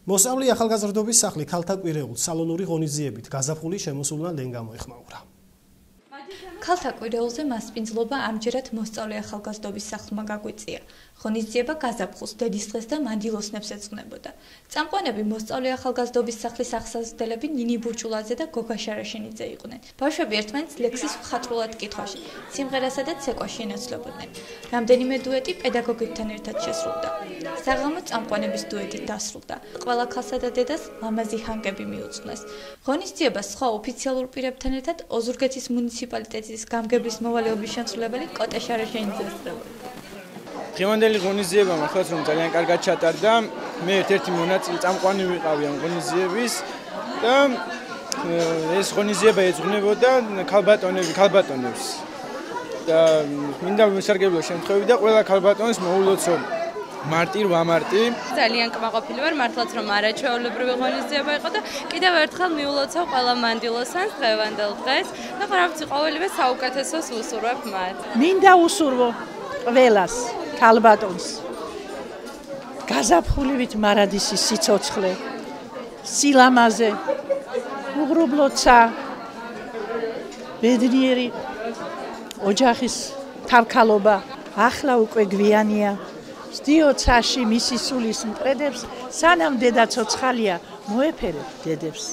მოსწავლე ახალგაზრდობის სახლი ქალთა კვირეულს სალონური ღონისძიებით გაზაფხული შემოსულმა ლენ გამოეხმაურა. ქალთა კვირეულზე მასპინძლობა ამჯერად მოსწავლე ახალგაზრდობის სახლმა გაგვიწია. ღონისძიება გაზაფხულს, დედისდღეს და მანდილოსნებს ეძღვნებოდა. წამყვანები მოსწავლე ახალგაზრდობის სახლის აღსაზრდელები ნინი ბურჭულაძე და გოგა შარაშენიძე იყვნენ. ბავშვები ერთმანეთს ლექსის მხატვრულად კითხვაში, სიმღერასა და ცეკვაში ენაცვლებოდნენ. რამდენიმე დუეტი პედაგოგებთან ერთად შესრულდა. საღამო წამყვანების დუეტით დასრულდა. ყველა ქალსა და დედას ლამაზი ჰანგები მიუძღვნეს. ღონისძიებას სხვა ოფიციალურ პირებთან ერთად ოზურგეთის მუნიციპალიტეტის გამგებლის მოვალეობის შემსრულებელი კოტე შარაშენიძე ესწრებოდა. დღევანდელი ღონისძიება მართლაც რომ ძალიან კარგად ჩატარდა. მე ერთ-ერთი მონაწილე წამყვანი ვიყავი ამ ღონისძიების და ეს ღონისძიება ეძღვნებოდა ქალბატონებს. და მინდა ვისარგებლო შემთხვევით და ყველა ქალბატონს მოულოცო მარტი 8 მარტი. ძალიან კმაყოფილი ვარ მართლაც რომ არაჩვეულებრივი ღონისძიება იყო და კიდევ ერთხელ მიულოცავ ყველა მანდილოსანს დღევანდელ დღეს და ხარაბცი ყოველივე საუკეთესოს ვუსურვებ მათ. მინდა უსურვო ყველას ქალბატონს გაზაფხულივით მარადისი სიცოცხლე, სილამაზე, უღრუბლოცა, ბედნიერი ოჯახის თავქალობა, ახლა უკვე გვიანია. სდიოცაში მისი სულის მტრედებს, სანამ დედა ცოცხალია, მოეფერებ დედებს.